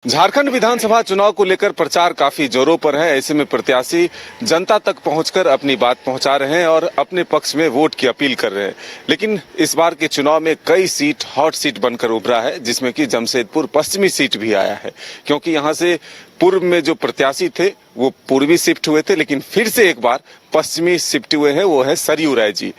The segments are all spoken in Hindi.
झारखंड विधानसभा चुनाव को लेकर प्रचार काफी जोरों पर है। ऐसे में प्रत्याशी जनता तक पहुंचकर अपनी बात पहुंचा रहे हैं और अपने पक्ष में वोट की अपील कर रहे हैं। लेकिन इस बार के चुनाव में कई सीट हॉट सीट बनकर उभरा है, जिसमें कि जमशेदपुर पश्चिमी सीट भी आया है, क्योंकि यहां से पूर्व में जो प्रत्याशी थे वो पूर्वी शिफ्ट हुए थे, लेकिन फिर से एक बार पश्चिमी शिफ्ट हुए हैं। वो है सरयू राय जी।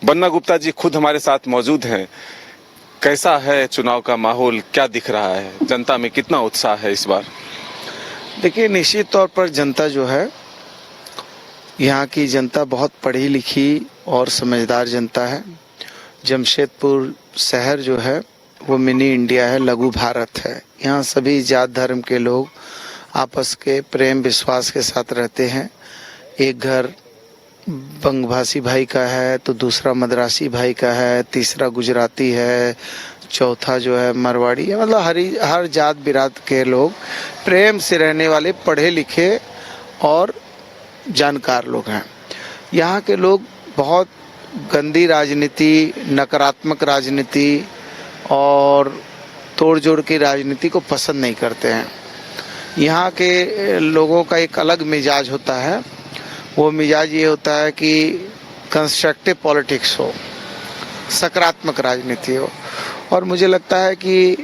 बन्ना गुप्ता जी खुद हमारे साथ मौजूद हैं। कैसा है चुनाव का माहौल, क्या दिख रहा है, जनता में कितना उत्साह है इस बार? देखिए, निश्चित तौर पर जनता जो है, यहाँ की जनता बहुत पढ़ी लिखी और समझदार जनता है। जमशेदपुर शहर जो है वो मिनी इंडिया है, लघु भारत है। यहाँ सभी जात धर्म के लोग आपस के प्रेम विश्वास के साथ रहते हैं। एक घर बंगभाषी भाई का है तो दूसरा मद्रासी भाई का है, तीसरा गुजराती है, चौथा जो है मरवाड़ी है। मतलब हर जात बिरात के लोग प्रेम से रहने वाले पढ़े लिखे और जानकार लोग हैं। यहाँ के लोग बहुत गंदी राजनीति, नकारात्मक राजनीति और तोड़ जोड़ की राजनीति को पसंद नहीं करते हैं। यहाँ के लोगों का एक अलग मिजाज होता है। वो मिजाज ये होता है कि कंस्ट्रक्टिव पॉलिटिक्स हो, सकारात्मक राजनीति हो। और मुझे लगता है कि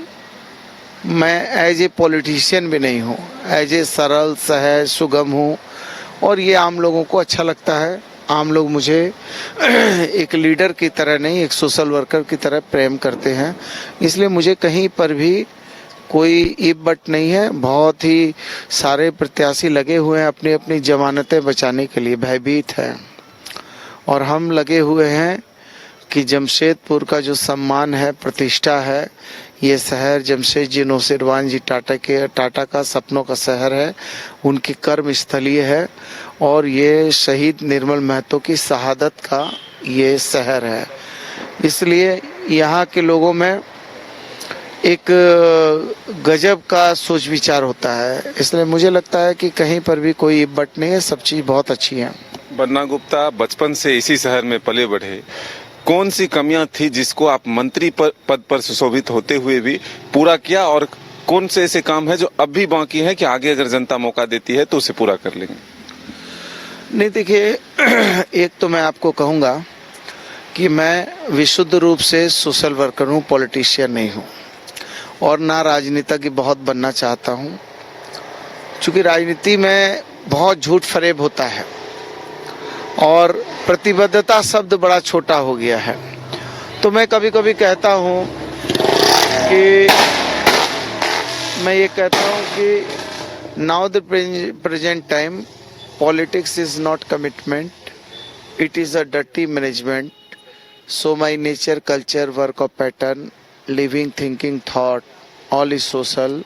मैं एज ए पॉलिटिशियन भी नहीं हूँ, एज ए सरल सहज सुगम हूँ और ये आम लोगों को अच्छा लगता है। आम लोग मुझे एक लीडर की तरह नहीं, एक सोशल वर्कर की तरह प्रेम करते हैं। इसलिए मुझे कहीं पर भी कोई इब बट नहीं है। बहुत ही सारे प्रत्याशी लगे हुए हैं अपनी अपनी जमानतें बचाने के लिए, भयभीत हैं। और हम लगे हुए हैं कि जमशेदपुर का जो सम्मान है, प्रतिष्ठा है, ये शहर जमशेद जी नौसेरवान जी टाटा का सपनों का शहर है, उनकी कर्म स्थलीय है और ये शहीद निर्मल महतो की शहादत का ये शहर है। इसलिए यहाँ के लोगों में एक गजब का सोच विचार होता है। इसलिए मुझे लगता है कि कहीं पर भी कोई बट नहीं है, सब चीज बहुत अच्छी है। बन्ना गुप्ता बचपन से इसी शहर में पले बढ़े, कौन सी कमियां थी जिसको आप मंत्री पद पर सुशोभित होते हुए भी पूरा किया, और कौन से ऐसे काम है जो अब भी बाकी है कि आगे अगर जनता मौका देती है तो उसे पूरा कर लेंगे? नहीं, देखिए, एक तो मैं आपको कहूँगा कि मैं विशुद्ध रूप से सोशल वर्कर हूँ, पॉलिटिशियन नहीं हूँ और ना राजनीतिज्ञ बहुत बनना चाहता हूँ। चूँकि राजनीति में बहुत झूठ फरेब होता है और प्रतिबद्धता शब्द बड़ा छोटा हो गया है। तो मैं कभी कभी कहता हूँ कि now the present time politics is not commitment, it is a dirty management. So my nature culture work of pattern living thinking thought all is social,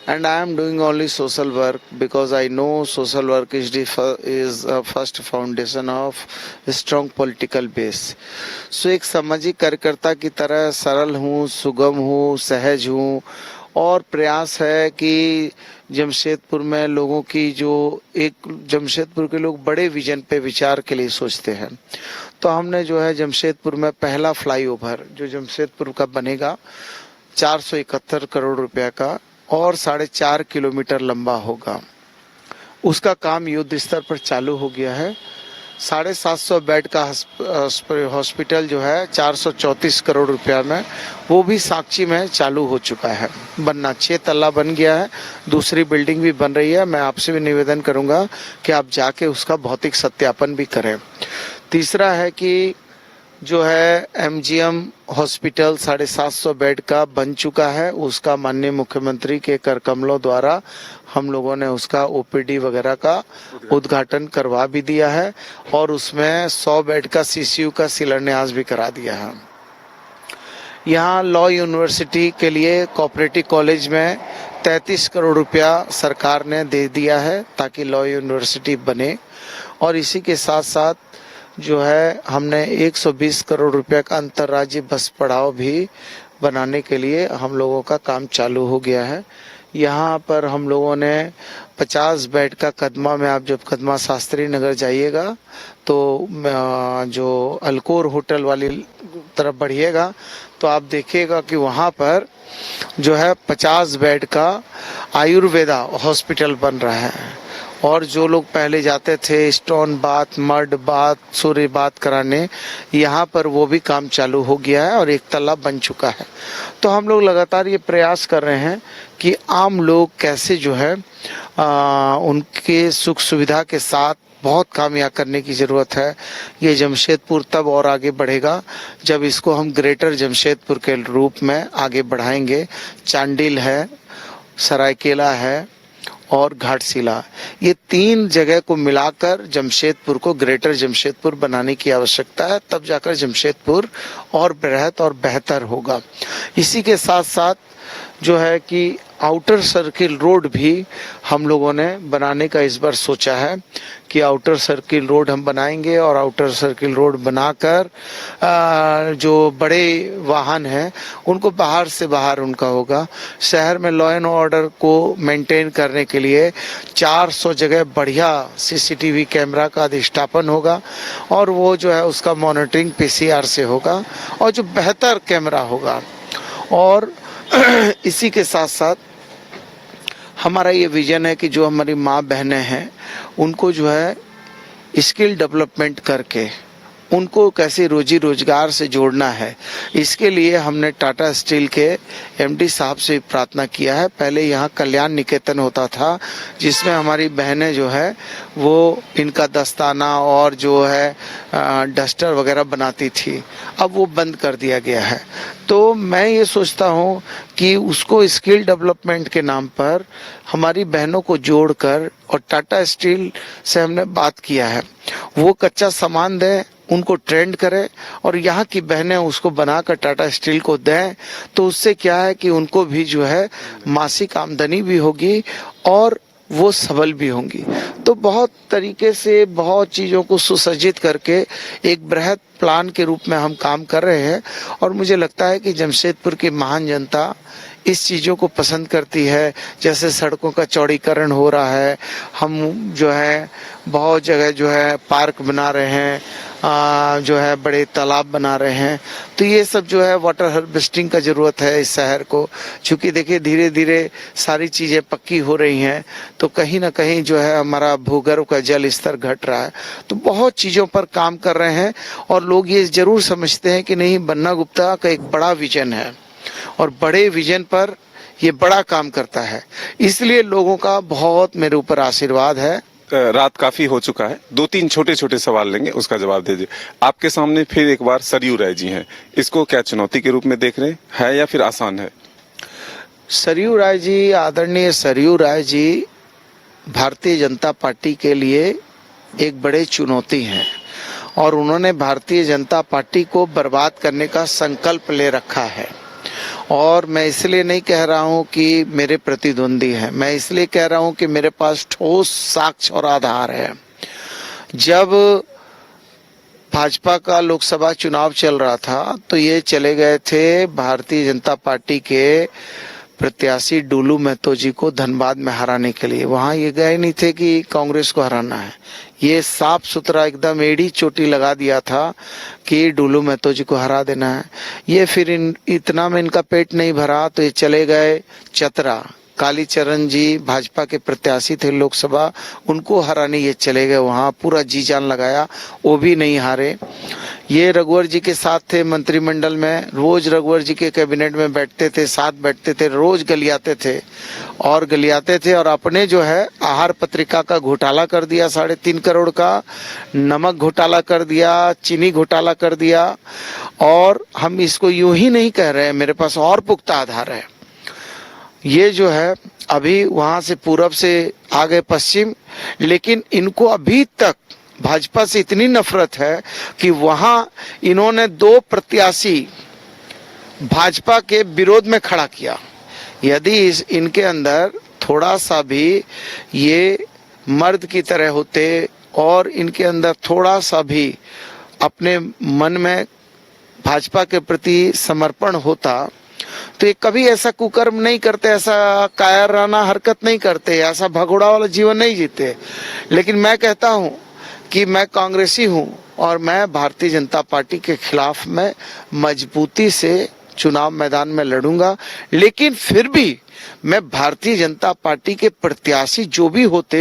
and I am doing only social work because I know social work is a first foundation of a strong political base. So एक सामाजिक कार्यकर्ता की तरह सरल हूँ, सुगम हूँ, सहज हूँ और प्रयास है कि जमशेदपुर में लोगों की जमशेदपुर के लोग बड़े विजन पे विचार के लिए सोचते हैं। तो हमने जो है जमशेदपुर में पहला फ्लाईओवर जो जमशेदपुर का बनेगा 471 करोड़ रुपया का और 4.5 किलोमीटर लंबा होगा, उसका काम युद्ध स्तर पर चालू हो गया है। 750 बेड का हॉस्पिटल जो है 434 करोड़ रुपया में, वो भी साक्षी में चालू हो चुका है बनना। 6 तल्ला बन गया है, दूसरी बिल्डिंग भी बन रही है। मैं आपसे भी निवेदन करूंगा कि आप जाके उसका भौतिक सत्यापन भी करें। तीसरा है कि जो है एमजीएम हॉस्पिटल 750 बेड का बन चुका है, उसका माननीय मुख्यमंत्री के कर कमलों द्वारा हम लोगों ने उसका ओपीडी वगैरह का उद्घाटन करवा भी दिया है और उसमें 100 बेड का सीसीयू का शिलान्यास भी करा दिया है। यहाँ लॉ यूनिवर्सिटी के लिए कोऑपरेटिव कॉलेज में 33 करोड़ रुपया सरकार ने दे दिया है ताकि लॉ यूनिवर्सिटी बने। और इसी के साथ साथ जो है हमने 120 करोड़ रुपया का अंतर्राज्यीय बस पड़ाव भी बनाने के लिए हम लोगों का काम चालू हो गया है। यहाँ पर हम लोगों ने 50 बेड का कदमा में, आप जब कदमा शास्त्री नगर जाइएगा तो जो अल्कोर होटल वाली तरफ बढ़िएगा तो आप देखिएगा कि वहाँ पर जो है 50 बेड का आयुर्वेदा हॉस्पिटल बन रहा है। और जो लोग पहले जाते थे स्टोन बाथ, मड बाथ, सूर्य बाथ कराने, यहाँ पर वो भी काम चालू हो गया है और एक तालाब बन चुका है। तो हम लोग लगातार ये प्रयास कर रहे हैं कि आम लोग कैसे जो है उनके सुख सुविधा के साथ बहुत काम यहाँ करने की ज़रूरत है। ये जमशेदपुर तब और आगे बढ़ेगा जब इसको हम ग्रेटर जमशेदपुर के रूप में आगे बढ़ाएंगे। चांडिल है, सरायकेला है और घाटशिला, ये 3 जगह को मिलाकर जमशेदपुर को ग्रेटर जमशेदपुर बनाने की आवश्यकता है, तब जाकर जमशेदपुर और बृहत और बेहतर होगा। इसी के साथ साथ जो है कि आउटर सर्किल रोड भी हम लोगों ने बनाने का इस बार सोचा है कि आउटर सर्किल रोड हम बनाएंगे और आउटर सर्किल रोड बनाकर जो बड़े वाहन हैं उनको बाहर से बाहर उनका होगा। शहर में लॉ एंड ऑर्डर को मेंटेन करने के लिए 400 जगह बढ़िया सीसीटीवी कैमरा का अधिष्ठापन होगा और वो जो है उसका मॉनिटरिंग पीसीआर से होगा और जो बेहतर कैमरा होगा। और इसी के साथ साथ हमारा ये विजन है कि जो हमारी माँ बहनें हैं उनको जो है स्किल डेवलपमेंट करके उनको कैसे रोजी रोजगार से जोड़ना है। इसके लिए हमने टाटा स्टील के एमडी साहब से प्रार्थना किया है। पहले यहाँ कल्याण निकेतन होता था जिसमें हमारी बहनें जो है वो इनका दस्ताना और जो है डस्टर वगैरह बनाती थी, अब वो बंद कर दिया गया है। तो मैं ये सोचता हूँ कि उसको स्किल डेवलपमेंट के नाम पर हमारी बहनों को जोड़कर, और टाटा स्टील से हमने बात किया है, वो कच्चा सामान दें, उनको ट्रेंड करें और यहाँ की बहनें उसको बनाकर टाटा स्टील को दें। तो उससे क्या है कि उनको भी जो है मासिक आमदनी भी होगी और वो सबल भी होंगी। तो बहुत तरीके से बहुत चीज़ों को सुसज्जित करके एक बृहद प्लान के रूप में हम काम कर रहे हैं और मुझे लगता है कि जमशेदपुर की महान जनता इस चीज़ों को पसंद करती है। जैसे सड़कों का चौड़ीकरण हो रहा है, हम जो है बहुत जगह जो है पार्क बना रहे हैं, जो है बड़े तालाब बना रहे हैं। तो ये सब जो है वाटर हार्वेस्टिंग का ज़रूरत है इस शहर को, क्योंकि देखिए धीरे धीरे सारी चीज़ें पक्की हो रही हैं तो कहीं ना कहीं जो है हमारा भूगर्भ का जल स्तर घट रहा है। तो बहुत चीज़ों पर काम कर रहे हैं और लोग ये जरूर समझते हैं कि नहीं, बन्ना गुप्ता का एक बड़ा विजन है और बड़े विजन पर ये बड़ा काम करता है, इसलिए लोगों का बहुत मेरे ऊपर आशीर्वाद है। रात काफी हो चुका है, 2-3 छोटे छोटे सवाल लेंगे, उसका जवाब दीजिए। आपके सामने फिर एक बार सरयू राय जी हैं, इसको क्या चुनौती के रूप में देख रहे हैं या फिर आसान है? सरयू राय जी, आदरणीय सरयू राय जी भारतीय जनता पार्टी के लिए एक बड़े चुनौती हैं और उन्होंने भारतीय जनता पार्टी को बर्बाद करने का संकल्प ले रखा है। और मैं इसलिए नहीं कह रहा हूं कि मेरे प्रतिद्वंदी हैं, मैं इसलिए कह रहा हूं कि मेरे पास ठोस साक्ष्य और आधार है। जब भाजपा का लोकसभा चुनाव चल रहा था तो ये चले गए थे भारतीय जनता पार्टी के प्रत्याशी डुलू महतो जी को धनबाद में हराने के लिए। वहां ये गए नहीं थे कि कांग्रेस को हराना है, ये साफ सुथरा एकदम एड़ी चोटी लगा दिया था कि डुलू महतो जी को हरा देना है। ये फिर इतना में इनका पेट नहीं भरा तो ये चले गए चतरा, कालीचरण जी भाजपा के प्रत्याशी थे लोकसभा, उनको हराने ये चले गए, वहां पूरा जी जान लगाया, वो भी नहीं हारे। ये रघुवर जी के साथ थे मंत्रिमंडल में, रोज रघुवर जी के कैबिनेट में बैठते थे, साथ बैठते थे, रोज गलियाते थे और अपने जो है आहार पत्रिका का घोटाला कर दिया 3.5 करोड़ का, नमक घोटाला कर दिया, चीनी घोटाला कर दिया। और हम इसको यूं ही नहीं कह रहे हैं, मेरे पास और पुख्ता आधार है। ये जो है अभी वहां से पूरब से आ गए पश्चिम, लेकिन इनको अभी तक भाजपा से इतनी नफरत है कि वहां इन्होंने 2 प्रत्याशी भाजपा के विरोध में खड़ा किया। यदि इनके अंदर थोड़ा सा भी ये मर्द की तरह होते और इनके अंदर थोड़ा सा भी अपने मन में भाजपा के प्रति समर्पण होता तो ये कभी ऐसा कुकर्म नहीं करते, ऐसा कायराना हरकत नहीं करते, ऐसा भगोड़ा वाला जीवन नहीं जीते। लेकिन मैं कहता हूं कि मैं कांग्रेसी हूं और मैं भारतीय जनता पार्टी के खिलाफ मैं मजबूती से चुनाव मैदान में लड़ूंगा, लेकिन फिर भी मैं भारतीय जनता पार्टी के प्रत्याशी जो भी होते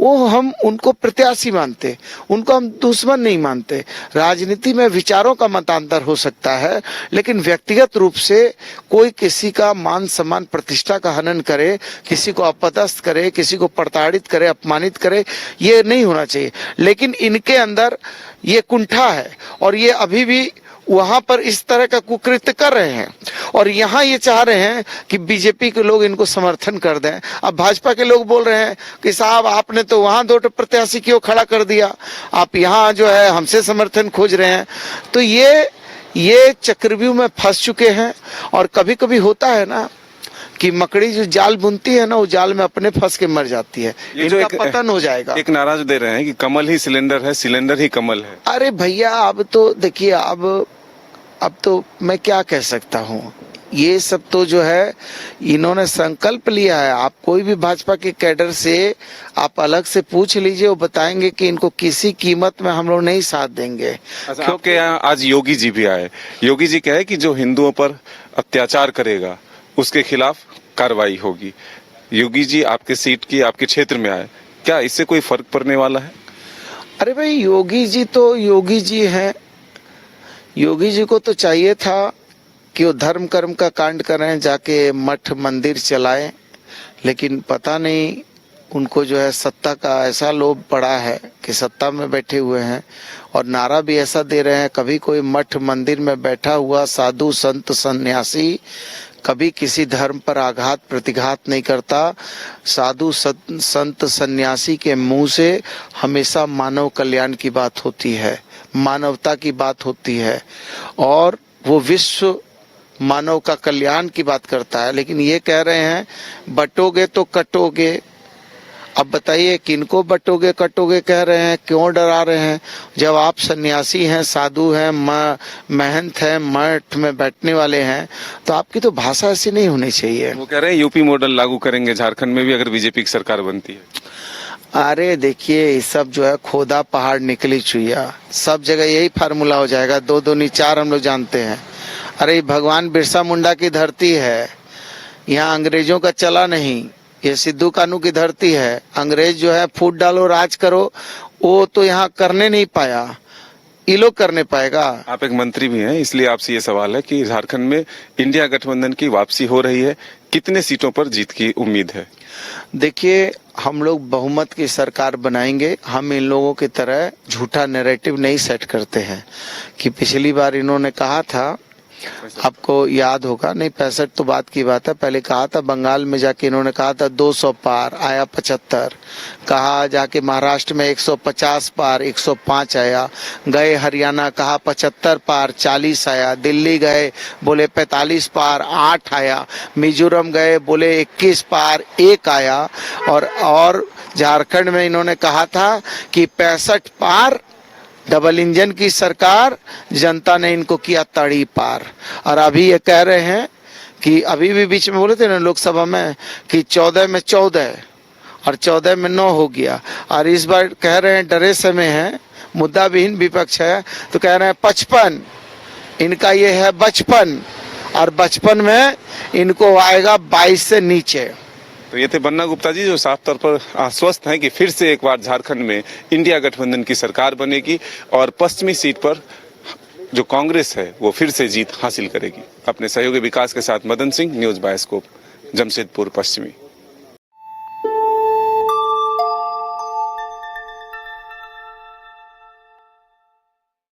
वो हम उनको प्रत्याशी मानते, उनको हम दुश्मन नहीं मानते। राजनीति में विचारों का मतांतर हो सकता है, लेकिन व्यक्तिगत रूप से कोई किसी का मान सम्मान प्रतिष्ठा का हनन करे, किसी को अपदस्थ करे, किसी को प्रताड़ित करे, अपमानित करे, ये नहीं होना चाहिए। लेकिन इनके अंदर ये कुंठा है और ये अभी भी वहां पर इस तरह का कुकृत्य कर रहे हैं और यहाँ ये चाह रहे हैं कि बीजेपी के लोग इनको समर्थन कर दें। अब भाजपा के लोग बोल रहे हैं कि साहब आपने तो वहां 2 प्रत्याशी क्यों खड़ा कर दिया, आप यहाँ जो है हमसे समर्थन खोज रहे हैं। तो ये चक्रव्यूह में फंस चुके हैं और कभी कभी होता है ना कि मकड़ी जो जाल बुनती है ना, वो जाल में अपने फंस के मर जाती है, इनका पतन हो जाएगा। एक नारा जो दे रहे हैं कि कमल ही सिलेंडर है, सिलेंडर ही कमल है। अरे भैया अब तो देखिए, अब तो मैं क्या कह सकता हूँ, ये सब तो जो है इन्होंने संकल्प लिया है। आप कोई भी भाजपा के कैडर से आप अलग से पूछ लीजिए, वो बताएंगे कि इनको किसी कीमत में हम लोग नहीं साथ देंगे। अच्छा, क्योंकि आज योगी जी भी आए। योगी जी कहे कि जो हिंदुओं पर अत्याचार करेगा उसके खिलाफ कार्रवाई होगी। योगी जी आपके सीट की, आपके क्षेत्र में आए, क्या इससे कोई फर्क पड़ने वाला है? अरे भाई, योगी जी तो योगी जी हैं। योगी जी को तो चाहिए था कि वो धर्म कर्म का कांड करें, जाके मठ मंदिर चलाएं, लेकिन पता नहीं उनको जो है सत्ता का ऐसा लोभ पड़ा है कि सत्ता में बैठे हुए हैं और नारा भी ऐसा दे रहे हैं, कभी कोई मठ मंदिर में बैठा हुआ साधु संत सन्यासी कभी किसी धर्म पर आघात प्रतिघात नहीं करता। साधु संत सन्यासी के मुंह से हमेशा मानव कल्याण की बात होती है, मानवता की बात होती है और वो विश्व मानव का कल्याण की बात करता है। लेकिन ये कह रहे हैं बटोगे तो कटोगे। अब बताइए किनको बटोगे कटोगे कह रहे हैं, क्यों डरा रहे हैं? जब आप सन्यासी हैं, साधु हैं, महंत हैं, मठ में बैठने वाले हैं, तो आपकी तो भाषा ऐसी नहीं होनी चाहिए। वो कह रहे हैं यूपी मॉडल लागू करेंगे झारखंड में भी अगर बीजेपी की सरकार बनती है। अरे देखिए, ये सब जो है खोदा पहाड़ निकली चुईया, सब जगह यही फार्मूला हो जाएगा। 2 दूनी 4 हम लोग जानते हैं। अरे भगवान बिरसा मुंडा की धरती है, यहाँ अंग्रेजों का चला नहीं। ये सिद्धू कानू की धरती है। अंग्रेज जो है फूट डालो राज करो, वो तो यहाँ करने नहीं पाया, ये लोग करने पाएगा। आप एक मंत्री भी हैं, इसलिए आपसे ये सवाल है कि झारखंड में इंडिया गठबंधन की वापसी हो रही है, कितने सीटों पर जीत की उम्मीद है? देखिए, हम लोग बहुमत की सरकार बनाएंगे। हम इन लोगों की तरह झूठा नैरेटिव नहीं सेट करते हैं कि पिछली बार इन्होंने कहा था, आपको याद होगा, नहीं 65 तो बात की बात है, पहले कहा था बंगाल में जाके इन्होंने कहा था 200 पार, आया 75, कहा जाके महाराष्ट्र में 150 पार, 105 आया, गए हरियाणा कहा 75 पार, 40 आया, दिल्ली गए बोले 45 पार, 8 आया, मिजोरम गए बोले 21 पार, 1 आया और झारखंड में इन्होंने कहा था कि 65 पार, डबल इंजन की सरकार, जनता ने इनको किया तड़ी पार। और अभी ये कह रहे हैं कि अभी भी बीच में बोले थे ना लोकसभा में कि 14 में 14 और 14 में 9 हो गया, और इस बार कह रहे हैं डरे समय है, मुद्दा विहीन विपक्ष है, तो कह रहे हैं 55, इनका ये है बचपन, और बचपन में इनको आएगा 22 से नीचे। तो ये थे बन्ना गुप्ता जी, जो साफ तौर पर आश्वस्त हैं कि फिर से एक बार झारखंड में इंडिया गठबंधन की सरकार बनेगी और पश्चिमी सीट पर जो कांग्रेस है वो फिर से जीत हासिल करेगी। अपने सहयोगी विकास के साथ मदन सिंह, न्यूज बायोस्कोप, जमशेदपुर पश्चिमी।